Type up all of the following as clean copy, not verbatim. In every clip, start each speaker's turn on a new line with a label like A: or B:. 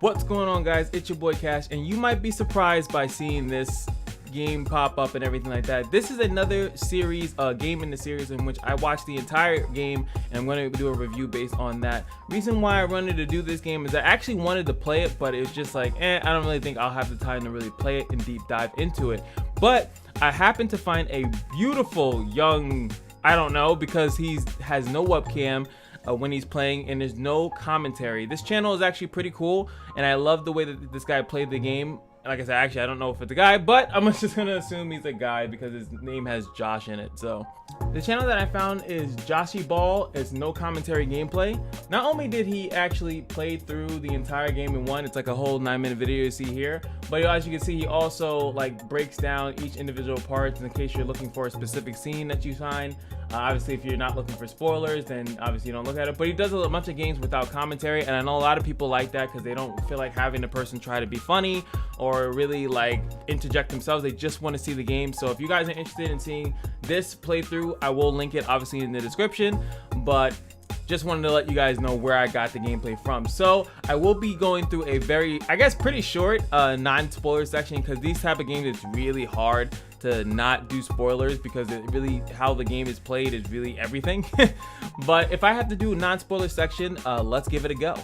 A: What's going on, guys? It's your boy Cash, and you might be surprised by seeing this game pop up and everything like that. This is another series, game in the series in which I watched the entire game, and I'm going to do a review based on that. Reason why I wanted to do this game is I actually wanted to play it, but it's just like, I don't really think I'll have the time to really play it and deep dive into it. But I happened to find a beautiful young, I don't know, because he has no webcam when he's playing, and there's no commentary. This channel is actually pretty cool, and I love the way that this guy played the game. Like I said, actually I don't know if it's a guy, but I'm just gonna assume he's a guy because his name has Josh in it. So the channel that I found is Joshy Ball. It's no commentary gameplay. Not only did he actually play through the entire game in one, it's like a whole 9-minute video you see here, but as you can see, he also like breaks down each individual parts in case you're looking for a specific scene that you find. Obviously, if you're not looking for spoilers, then obviously you don't look at it. But he does a bunch of games without commentary, and I know a lot of people like that because they don't feel like having the person try to be funny or really like interject themselves. They just want to see the game. So if you guys are interested in seeing this playthrough, I will link it obviously in the description. But just wanted to let you guys know where I got the gameplay from. So I will be going through a very, I guess, pretty short non-spoiler section, because these type of games, it's really hard to not do spoilers because it really, how the game is played is really everything. But if I have to do a non-spoiler section, let's give it a go.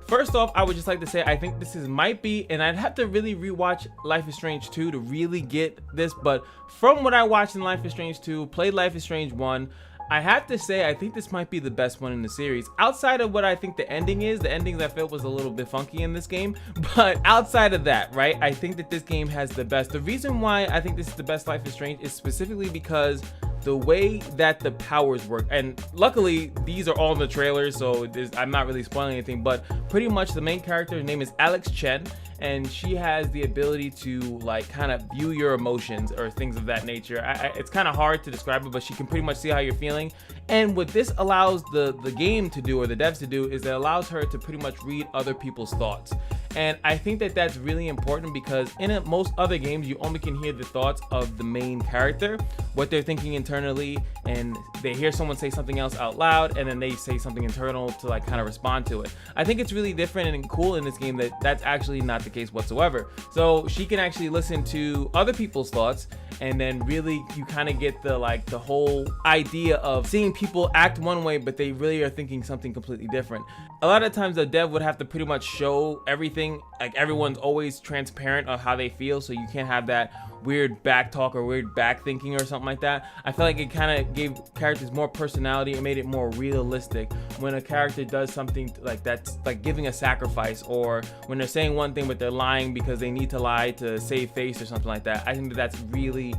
A: First off, I would just like to say I think this might be, and I'd have to really rewatch Life is Strange 2 to really get this, but from what I watched in Life is Strange 2, played Life is Strange 1, I have to say I think this might be the best one in the series. Outside of what I think the ending is, the ending that I felt was a little bit funky in this game, but outside of that, right, I think that this game has the best. The reason why I think this is the best Life is Strange is specifically because the way that the powers work, and luckily these are all in the trailers, so I'm not really spoiling anything, but pretty much the main character's name is Alex Chen, and she has the ability to like kind of view your emotions or things of that nature. It's kind of hard to describe it, but she can pretty much see how you're feeling. And what this allows the game to do, or the devs to do, is it allows her to pretty much read other people's thoughts. And I think that that's really important because in most other games, you only can hear the thoughts of the main character, what they're thinking internally, and they hear someone say something else out loud, and then they say something internal to like kind of respond to it. I think it's really different and cool in this game that that's actually not the case whatsoever. So she can actually listen to other people's thoughts, and then really you kind of get the whole idea of seeing people act one way, but they really are thinking something completely different. A lot of times the dev would have to pretty much show everything, like everyone's always transparent of how they feel, so you can't have that weird back talk or weird back thinking or something like that. I feel like it kind of gave characters more personality. It made it more realistic when a character does something like that's like giving a sacrifice, or when they're saying one thing but they're lying because they need to lie to save face or something like that. I think that that's really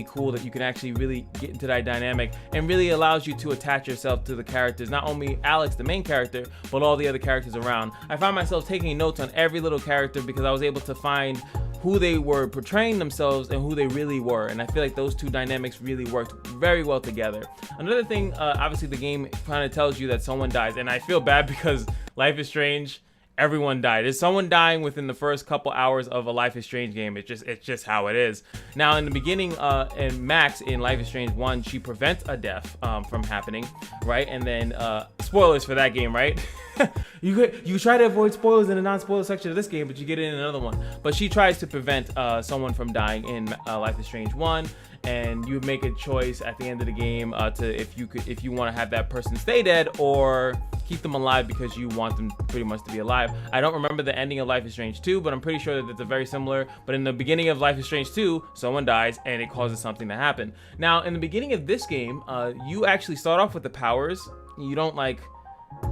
A: cool that you can actually really get into that dynamic, and really allows you to attach yourself to the characters, not only Alex the main character, but all the other characters around. I found myself taking notes on every little character because I was able to find who they were portraying themselves and who they really were, and I feel like those two dynamics really worked very well together. Another thing, obviously the game kind of tells you that someone dies, and I feel bad because Life is Strange, everyone died. There's someone dying within the first couple hours of a Life is Strange game. It's just how it is. Now in the beginning, and Max in Life is Strange 1, she prevents a death from happening, right? And then spoilers for that game, right? you try to avoid spoilers in the non-spoiler section of this game, but you get it in another one. But she tries to prevent someone from dying in Life is Strange 1, and you make a choice at the end of the game to if you want to have that person stay dead or keep them alive because you want them pretty much to be alive. I don't remember the ending of Life is Strange 2, but I'm pretty sure that it's a very similar. But in the beginning of Life is Strange 2, someone dies and it causes something to happen. Now, in the beginning of this game, you actually start off with the powers. You don't like,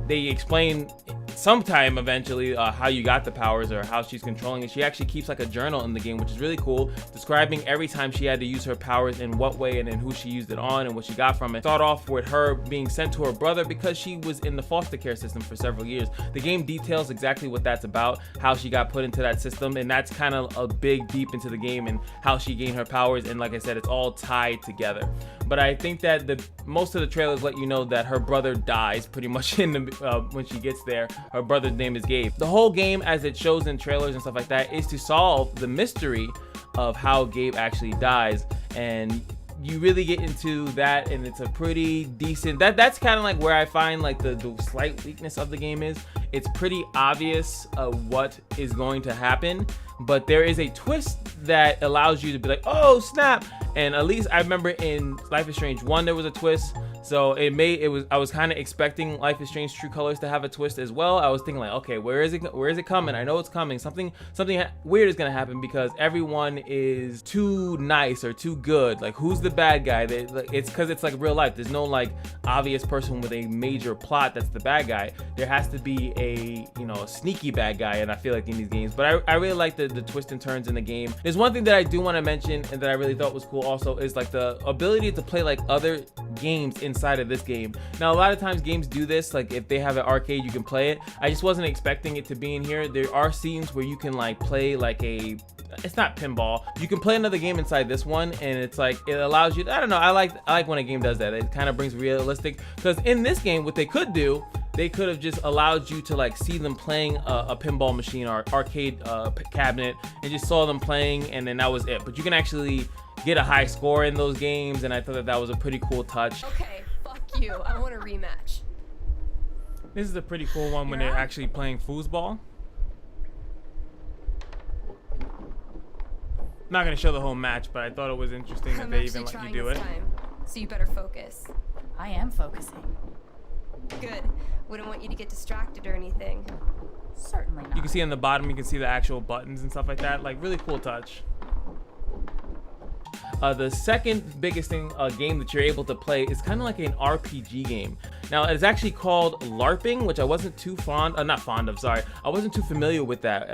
A: they explain sometime eventually how you got the powers or how she's controlling it. She actually keeps like a journal in the game, which is really cool, describing every time she had to use her powers, in what way, and then who she used it on and what she got from it. Start off with her being sent to her brother because she was in the foster care system for several years. The game details exactly what that's about, how she got put into that system, and that's kind of a big deep into the game and how she gained her powers. And like I said, it's all tied together. But I think that most of the trailers let you know that her brother dies pretty much in the when she gets there. Her brother's name is Gabe. The whole game, as it shows in trailers and stuff like that, is to solve the mystery of how Gabe actually dies. And you really get into that, and it's a pretty decent, that's kind of like where I find like the slight weakness of the game is it's pretty obvious what is going to happen, but there is a twist that allows you to be like, oh snap. And at least I remember in Life is Strange 1 there was a twist, so I was kind of expecting Life is Strange True Colors to have a twist as well. I was thinking like, okay, where is it coming? I know it's coming. Something weird is gonna happen because everyone is too nice or too good. Like, who's the bad guy? It's because it's like real life. There's no like obvious person with a major plot that's the bad guy. There has to be a sneaky bad guy, and I feel like in these games. But I really like the twists and turns in the game. There's one thing that I do want to mention and that I really thought was cool also is like the ability to play like other games inside of this game. Now a lot of times games do this, like if they have an arcade you can play it. I just wasn't expecting it to be in here. There are scenes where you can like play like it's not pinball, you can play another game inside this one, and it's like it allows you, I don't know, I like when a game does that. It kind of brings realistic, because in this game what they could do, they could have just allowed you to like see them playing a pinball machine or arcade cabinet and just saw them playing, and then that was it. But you can actually get a high score in those games, and I thought that was a pretty cool touch.
B: Okay, fuck you. I want a rematch.
A: This is a pretty cool one when they're actually playing foosball. I'm not gonna show the whole match, but I thought it was interesting that they even let you do it.
B: So you better focus.
C: I am focusing.
B: Good. Wouldn't want you to get distracted or anything.
C: Certainly not.
A: You can see on the bottom, you can see the actual buttons and stuff like that. Like, really cool touch. The second biggest thing, game that you're able to play is kind of like an RPG game. Now it's actually called LARPing, which I wasn't too I wasn't too familiar with that.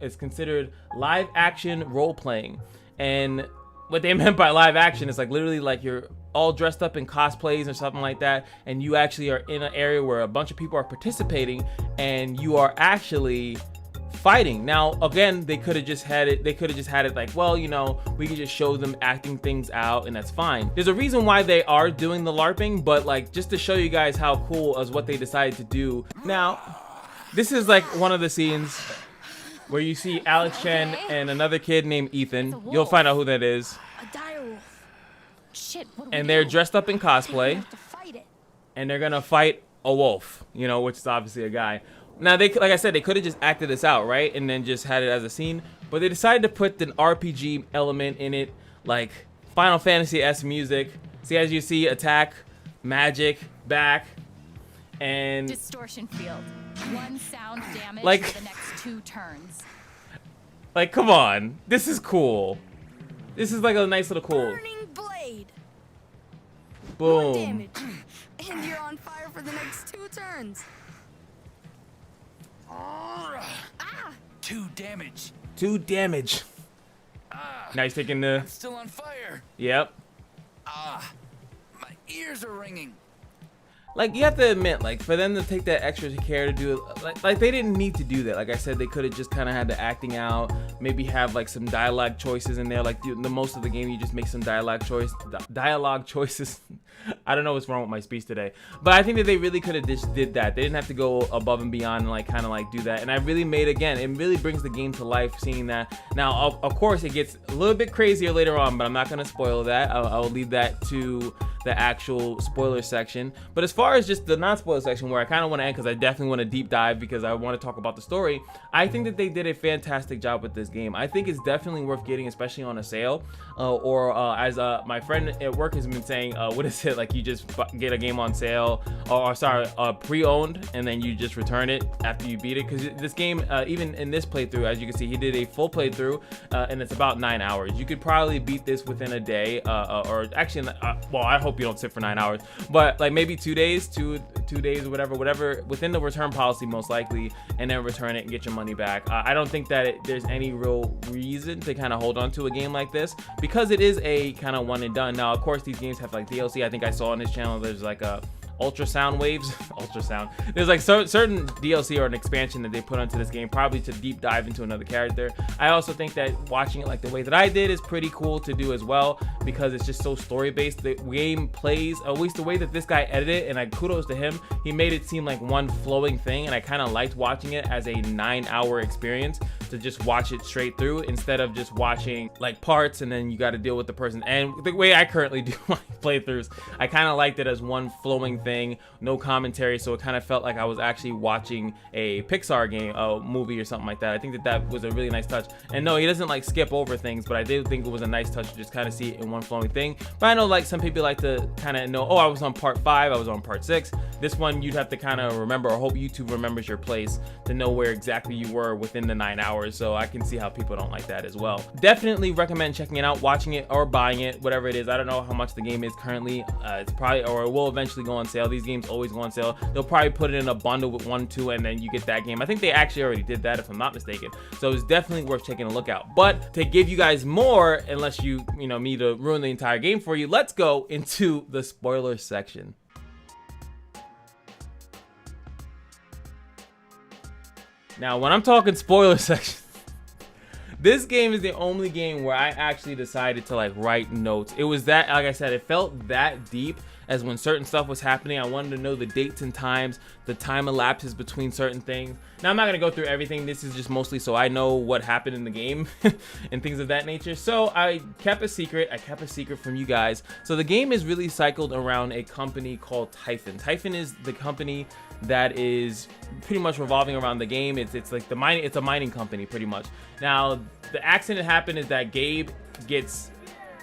A: It's considered live action role playing, and what they meant by live action is like literally like you're all dressed up in cosplays or something like that, and you actually are in an area where a bunch of people are participating, and you are actually fighting. Now again, they could have just had it like, well, we could just show them acting things out and that's fine. There's a reason why they are doing the LARPing, but like just to show you guys how cool is what they decided to do. Now this is like one of the scenes where you see Alex Chen and another kid named Ethan. You'll find out who that is.
C: A direwolf. Shit, what do we
A: And they're
C: do?
A: dressed up in cosplay,
C: We have to fight it.
A: and they're gonna fight a wolf, which is obviously a guy. Now like I said, they could have just acted this out, right, and then just had it as a scene, but they decided to put an RPG element in it, like Final Fantasy-esque music. See, as you see, attack, magic, back, and
C: Distortion field. One sound damage
A: Like-
C: for the next 2 turns.
A: like, come on, this is cool. This is like a nice little cool.
D: Burning blade.
A: Boom.
D: Damage. And you're on fire for the next 2 turns.
E: 2 damage.
A: 2 damage. Now he's taking the.
E: Still on fire.
A: Yep.
E: My ears are ringing.
A: Like, you have to admit, like, for them to take that extra care to do it, like they didn't need to do that. Like I said, they could have just kind of had the acting out, maybe have like some dialogue choices in there. Like the most of the game, you just make some dialogue choices. I don't know what's wrong with my speech today, but I think that they really could have just did that. They didn't have to go above and beyond and like kind of like do that. And I really it really brings the game to life seeing that. Now, of course, it gets a little bit crazier later on, but I'm not gonna spoil that. I'll leave that to the actual spoiler section. But as far as just the non-spoiler section, where I kind of want to end, because I definitely want to deep dive because I want to talk about the story, I think that they did a fantastic job with this game. I think it's definitely worth getting, especially on a sale, or as my friend at work has been saying, what is it, like you just get a game on sale, or sorry, pre-owned, and then you just return it after you beat it. Because this game, even in this playthrough, as you can see, he did a full playthrough, and it's about 9 hours. You could probably beat this within a day, or actually, well, I hope you don't sit for 9 hours, but like maybe 2 days, two days, or whatever, within the return policy most likely, and then return it and get your money back. I don't think that there's any real reason to kind of hold on to a game like this, because it is a kind of one and done. Now, of course, these games have like DLC. I think I saw on his channel there's like a ultrasound waves. Ultrasound. There's like certain DLC or an expansion that they put onto this game, probably to deep dive into another character. I also think that watching it like the way that I did is pretty cool to do as well, because it's just so story based. The game plays, at least the way that this guy edited it, and I kudos to him, he made it seem like one flowing thing, and I kind of liked watching it as a 9-hour experience, to just watch it straight through instead of just watching like parts and then you got to deal with the person. And the way I currently do my playthroughs, I kind of liked it as one flowing thing, no commentary, so it kind of felt like I was actually watching a Pixar game, a movie or something like that. I think that that was a really nice touch. And no, he doesn't like skip over things, but I did think it was a nice touch to just kind of see it in one flowing thing. But I know like some people like to kind of know, oh, I was on part 5, I was on part 6. This one you'd have to kind of remember, or hope YouTube remembers your place to know where exactly you were within the 9 hours. So I can see how people don't like that as well. Definitely recommend checking it out, watching it, or buying it, whatever it is. I don't know how much the game is currently. It's probably, or it will eventually go on sale. These games always go on sale. They'll probably put it in a bundle with 1, 2, and then you get that game. I think they actually already did that, if I'm not mistaken. So it's definitely worth taking a look out. But to give you guys more, unless you know me to ruin the entire game for you, let's go into the spoiler section. Now, when I'm talking spoiler section, this game is the only game where I actually decided to like write notes. It was that, like I said, it felt that deep, as when certain stuff was happening, I wanted to know the dates and times, the time elapses between certain things. Now, I'm not going to go through everything. This is just mostly so I know what happened in the game and things of that nature. So I kept a secret. I kept a secret from you guys. So the game is really cycled around a company called Typhon. Typhon is the company that is pretty much revolving around the game. It's like the mining, it's a mining company pretty much. Now, the accident happened is that Gabe gets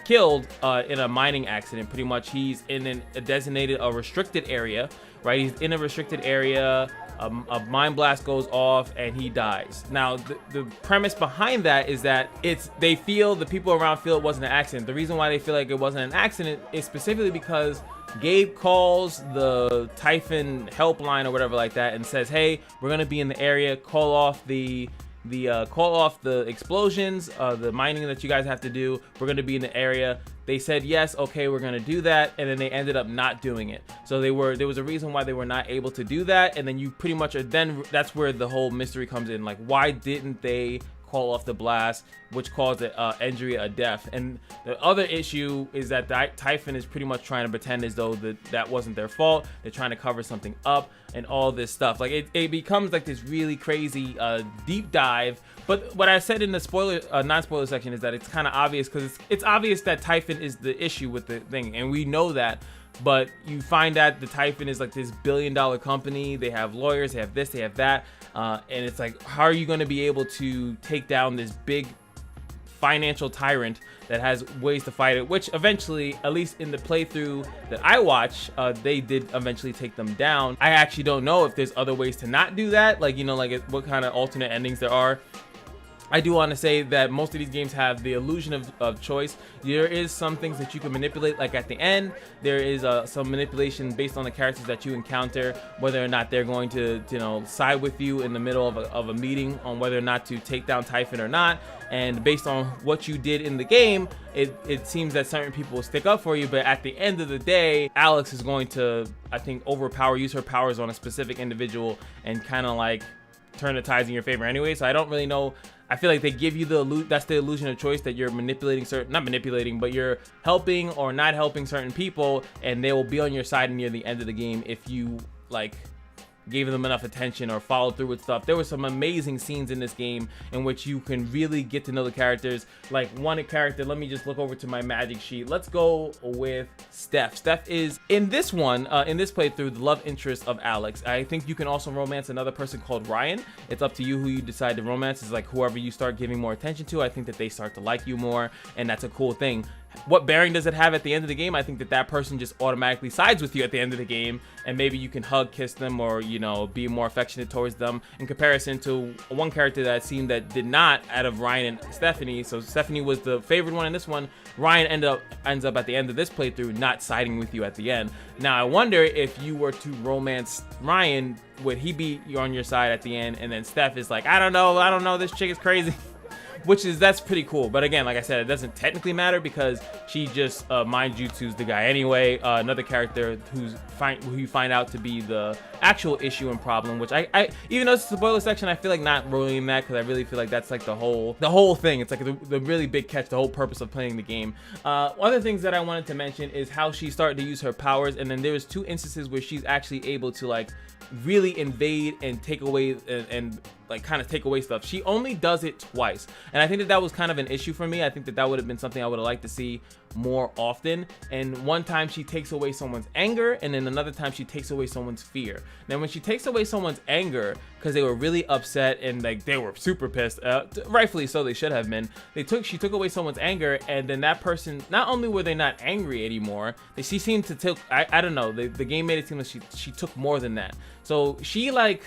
A: killed in a mining accident. Pretty much he's in a restricted area, right? He's in a restricted area, a mine blast goes off and he dies. Now the premise behind that is that the people around feel it wasn't an accident. The reason why they feel like it wasn't an accident is specifically because Gabe calls the Typhon helpline or whatever like that and says, hey, we're gonna be in the area, call off the explosions, the mining that you guys have to do. We're going to be in the area. They said yes, okay, we're going to do that, and then they ended up not doing it. So there was a reason why they were not able to do that, and then you pretty much are then, that's where the whole mystery comes in. Like, why didn't they call off the blast, which caused an injury, a death? And the other issue is that Typhon is pretty much trying to pretend as though that wasn't their fault. They're trying to cover something up and all this stuff. Like it becomes like this really crazy deep dive. But what I said in the spoiler non-spoiler section is that it's kind of obvious, because it's obvious that Typhon is the issue with the thing, and we know that. But you find out the Typhon is like this billion-dollar company. They have lawyers, they have this, they have that, and it's like, how are you going to be able to take down this big financial tyrant that has ways to fight it? Which eventually, at least in the playthrough that I watch, they did eventually take them down. I actually don't know if there's other ways to not do that, like, you know, like what kind of alternate endings there are. I do want to say that most of these games have the illusion of choice. There is some things that you can manipulate, like at the end, there is some manipulation based on the characters that you encounter, whether or not they're going to, you know, side with you in the middle of a meeting on whether or not to take down Typhon or not. And based on what you did in the game, it seems that certain people will stick up for you, but at the end of the day, Alex is going to, I think, use her powers on a specific individual and kind of like turn the tides in your favor anyway. So I don't really know. I feel like they give you that's the illusion of choice, that you're manipulating not manipulating, but you're helping or not helping certain people, and they will be on your side near the end of the game if you like gave them enough attention or followed through with stuff. There were some amazing scenes in this game in which you can really get to know the characters. Like one character, let me just look over to my magic sheet. Let's go with Steph. Steph is in this one, in this playthrough, the love interest of Alex. I think you can also romance another person called Ryan. It's up to you who you decide to romance. It's like whoever you start giving more attention to, I think that they start to like you more, and that's a cool thing. What bearing does it have at the end of the game? I think that person just automatically sides with you at the end of the game, and maybe you can hug, kiss them, or, you know, be more affectionate towards them, in comparison to one character that I've seen that did not, out of Ryan and Stephanie. So Stephanie was the favored one in this one. Ryan ends up at the end of this playthrough not siding with you at the end. Now I wonder if you were to romance Ryan, would he be on your side at the end? And then Steph is like, I don't know, this chick is crazy. that's pretty cool. But again, like I said, it doesn't technically matter because she just mind jutsus the guy anyway. Another character who you find out to be the actual issue and problem, which I even though it's the spoiler section, I feel like not ruining that because I really feel like that's like the whole thing. It's like the really big catch, the whole purpose of playing the game. Other things that I wanted to mention is how she started to use her powers, and then there was 2 instances where she's actually able to like really invade and take away and like kind of take away stuff. She only does it twice, and I think that was kind of an issue for me. I think that would have been something I would have liked to see more often. And one time she takes away someone's anger, and then another time she takes away someone's fear. Then when she takes away someone's anger because they were really upset and like they were super pissed, rightfully so, they should have been. She took away someone's anger, and then that person, not only were they not angry anymore, she seemed to take, I don't know, the game made it seem like she took more than that. So she like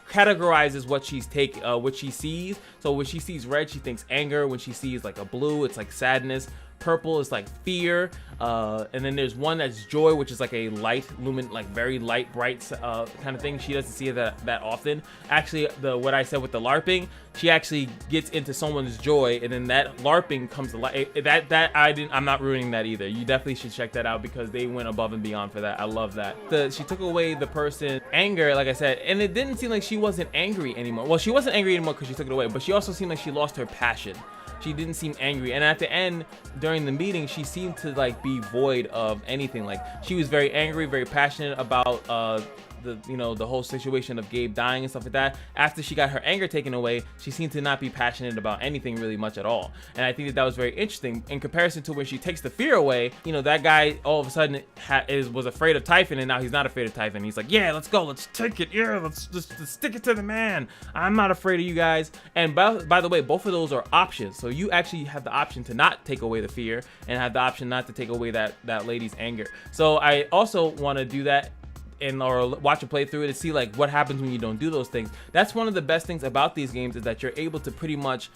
A: categorizes what what she sees. So when she sees red, she thinks anger. When she sees like a blue, it's like sadness. Purple is like fear, and then there's one that's joy, which is like a light like very light, bright kind of thing. She doesn't see it that often. Actually, what I said with the LARPing, she actually gets into someone's joy, and then that LARPing comes to life. I'm not ruining that either. You definitely should check that out because they went above and beyond for that. I love that. She took away the person's anger, like I said, and it didn't seem like she wasn't angry anymore. Well, she wasn't angry anymore because she took it away, but she also seemed like she lost her passion. She didn't seem angry, and at the end during the meeting she seemed to like be void of anything. Like she was very angry, very passionate about the whole situation of Gabe dying and stuff like that. After she got her anger taken away, she seemed to not be passionate about anything really much at all. And I think that was very interesting in comparison to when she takes the fear away. That guy all of a sudden was afraid of Typhon, and now he's not afraid of Typhon. He's like, yeah, let's go, let's take it, yeah, let's just stick it to the man. I'm not afraid of you guys. And by the way, both of those are options. So you actually have the option to not take away the fear and have the option not to take away that lady's anger. So I also want to do that or watch a playthrough to see like what happens when you don't do those things. That's one of the best things about these games, is that you're able to pretty much,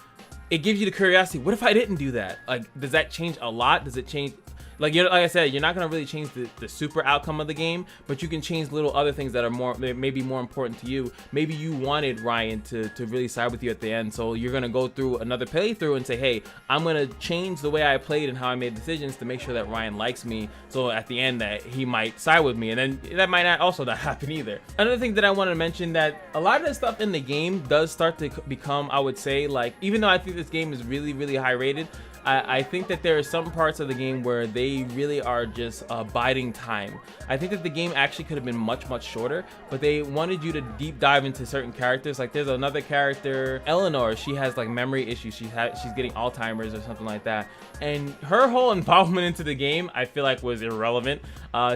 A: it gives you the curiosity. What if I didn't do that? Like, does that change a lot? Does it change? Like I said, you're not gonna really change the super outcome of the game, but you can change little other things that are maybe more important to you. Maybe you wanted Ryan to really side with you at the end, so you're gonna go through another playthrough and say, hey, I'm gonna change the way I played and how I made decisions to make sure that Ryan likes me, so at the end that he might side with me. And then that might not happen either. Another thing that I want to mention, that a lot of the stuff in the game does start to become, I would say, like, even though I think this game is really, really high rated, I think that there are some parts of the game where they really are just biding time. I think that the game actually could have been much, much shorter, but they wanted you to deep dive into certain characters. Like there's another character, Eleanor, she has like memory issues. She's getting Alzheimer's or something like that. And her whole involvement into the game, I feel like, was irrelevant.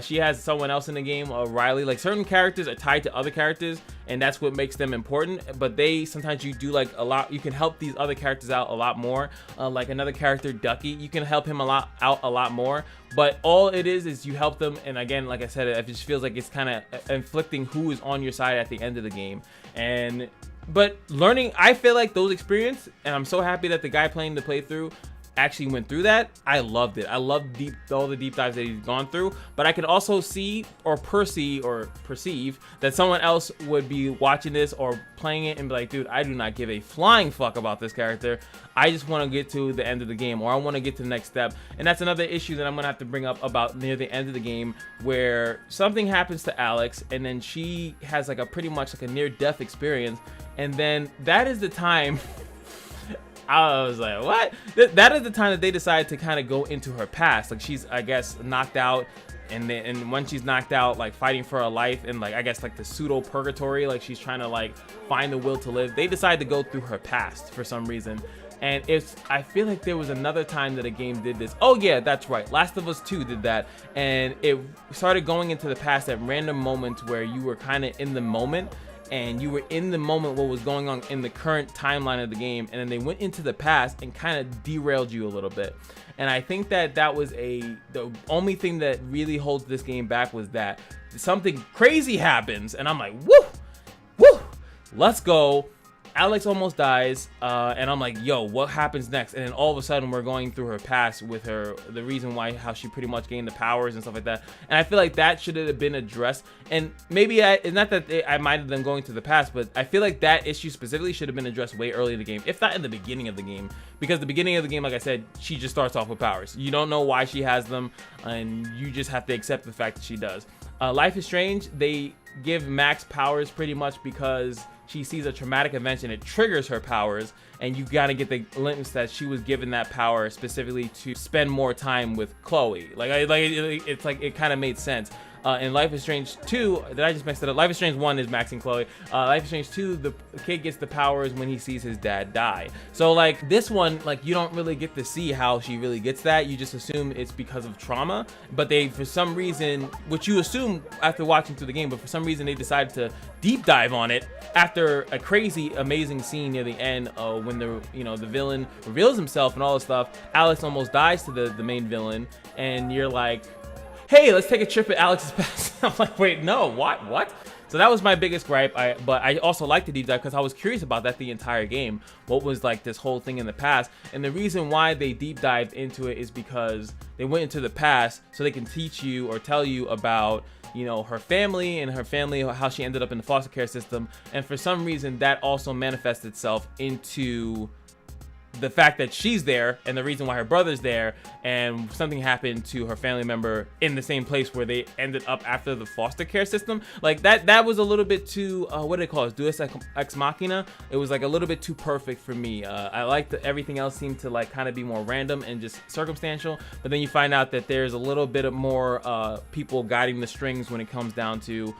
A: She has someone else in the game, Riley. Like certain characters are tied to other characters, and that's what makes them important. But sometimes you do like a lot, you can help these other characters out a lot more. Like another character, Ducky, you can help him out a lot more. But all it is you help them, and again, like I said, it just feels like it's kind of inflicting who is on your side at the end of the game. But learning, I feel like those experience, and I'm so happy that the guy playing the playthrough actually went through that. I loved it. I loved all the deep dives that he's gone through, but I could also see or perceive that someone else would be watching this or playing it and be like, dude, I do not give a flying fuck about this character. I just want to get to the end of the game, or I want to get to the next step. And that's another issue that I'm gonna have to bring up about near the end of the game, where something happens to Alex and then she has like a pretty much like a near-death experience, and then that is the time I was like, what? That is the time that they decide to kind of go into her past. Like she's, I guess, knocked out, and when she's knocked out, like fighting for her life, and like I guess like the pseudo purgatory, like she's trying to like find the will to live. They decide to go through her past for some reason. And I feel like there was another time that a game did this. Oh yeah, that's right. Last of Us 2 did that, and it started going into the past at random moments where you were kind of in the moment. And you were in the moment what was going on in the current timeline of the game, and then they went into the past and kind of derailed you a little bit. And I think that was the only thing that really holds this game back, was that something crazy happens and I'm like, woo, let's go. Alex almost dies, and I'm like, yo, what happens next? And then all of a sudden we're going through her past with her, the reason why, how she pretty much gained the powers and stuff like that. And I feel like that should have been addressed. And maybe it's not that I minded them going to the past, but I feel like that issue specifically should have been addressed way early in the game, if not in the beginning of the game. Because the beginning of the game, like I said, she just starts off with powers. You don't know why she has them, and you just have to accept the fact that she does. Life is Strange, they give Max powers pretty much because she sees a traumatic event and it triggers her powers, and you gotta get the glimpse that she was given that power specifically to spend more time with Chloe. It's like it kind of made sense. In Life is Strange 2, did I just mess it up? Life is Strange 1 is Max and Chloe. Life is Strange 2, the kid gets the powers when he sees his dad die. So like this one, like you don't really get to see how she really gets that. You just assume it's because of trauma, but they, for some reason, which you assume after watching through the game, but for some reason they decided to deep dive on it after a crazy, amazing scene near the end when the villain reveals himself and all this stuff. Alex almost dies to the main villain, and you're like, hey, let's take a trip at Alex's past. I'm like, wait, no, what? So that was my biggest gripe. But I also liked the deep dive because I was curious about that the entire game. What was like this whole thing in the past? And the reason why they deep dived into it is because they went into the past so they can teach you or tell you about, her family and how she ended up in the foster care system. And for some reason that also manifests itself into the fact that she's there and the reason why her brother's there, and something happened to her family member in the same place where they ended up after the foster care system. Like that was a little bit too what do they call it, deus ex machina. It was like a little bit too perfect for me. I liked that everything else seemed to like kind of be more random and just circumstantial, but then you find out that there's a little bit of more people guiding the strings when it comes down to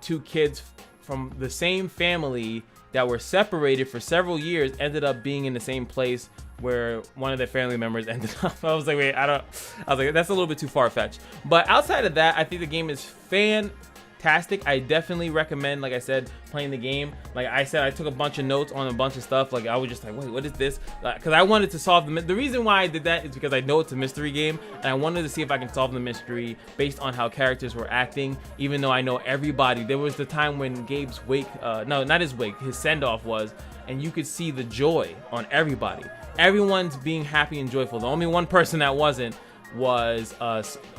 A: two kids from the same family that were separated for several years ended up being in the same place where one of their family members ended up. I was like, wait, I was like, that's a little bit too far-fetched. But outside of that, I think the game is fantastic. I definitely recommend, like I said, playing the game. Like I said, I took a bunch of notes on a bunch of stuff. Like I was just like, wait, what is this? Because I wanted to solve the reason why I did that is because I know it's a mystery game, and I wanted to see if I can solve the mystery based on how characters were acting, even though I know everybody. There was the time when Gabe's wake, no, not his wake, his send-off was, and you could see the joy on everybody. Everyone's being happy and joyful. The only one person that wasn't was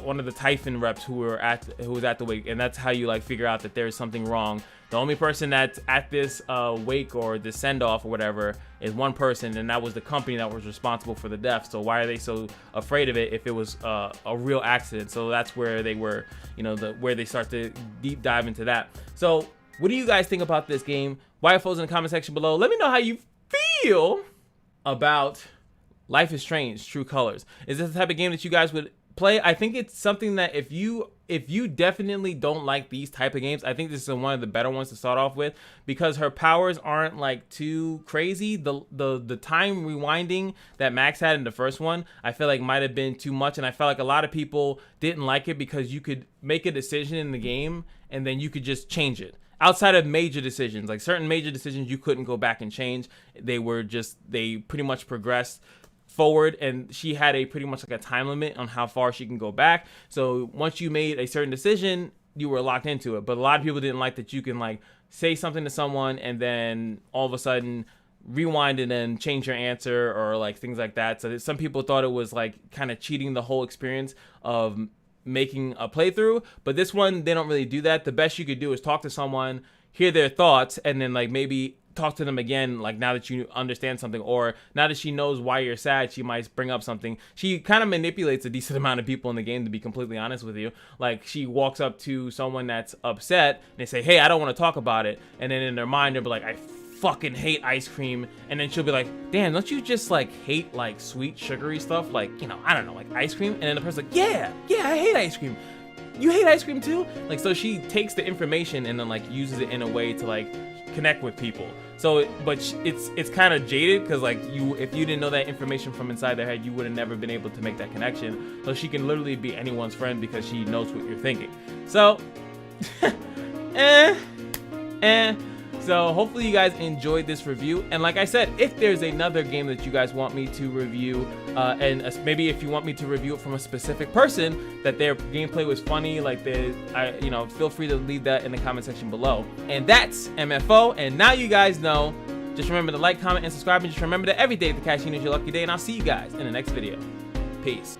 A: one of the Typhon reps who was at the wake, and that's how you like figure out that there's something wrong. The only person that's at this wake or this send-off or whatever is one person, and that was the company that was responsible for the death. So why are they so afraid of it if it was a real accident? So that's where they were, where they start to deep dive into that. So what do you guys think about this game? YFO's in the comment section below. Let me know how you feel about Life is Strange True Colors. Is this the type of game that you guys would play? I think it's something that if you definitely don't like these type of games, I think this is one of the better ones to start off with, because her powers aren't like too crazy. The time rewinding that Max had in the first one, I feel like might have been too much, and I felt like a lot of people didn't like it because you could make a decision in the game and then you could just change it. Outside of major decisions, like certain major decisions you couldn't go back and change. They pretty much progressed forward, and she had pretty much like a time limit on how far she can go back. So once you made a certain decision, you were locked into it. But a lot of people didn't like that you can like say something to someone and then all of a sudden rewind and then change your answer or like things like that. So some people thought it was like kind of cheating the whole experience of making a playthrough. But this one, they don't really do that. The best you could do is talk to someone, hear their thoughts, and then like maybe talk to them again, like now that you understand something, or now that she knows why you're sad, she might bring up something. She kind of manipulates a decent amount of people in the game, to be completely honest with you. Like she walks up to someone that's upset and they say, hey, I don't want to talk about it, and then in their mind they'll be like, I fucking hate ice cream, and then she'll be like, damn, don't you just like hate like sweet sugary stuff, like, I don't know, like ice cream? And then the person's like, yeah, I hate ice cream. You hate ice cream too? Like, so she takes the information and then like uses it in a way to like connect with people. So but it's kind of jaded, because like if you didn't know that information from inside their head, you would have never been able to make that connection. So she can literally be anyone's friend because she knows what you're thinking. So So hopefully you guys enjoyed this review, and like I said, if there's another game that you guys want me to review, and maybe if you want me to review it from a specific person that their gameplay was funny, like feel free to leave that in the comment section below. And that's M.F.O, and now you guys know Just remember to like, comment, and subscribe, and just remember that every day at the Kashino is your lucky day, and I'll see you guys in the next video. Peace.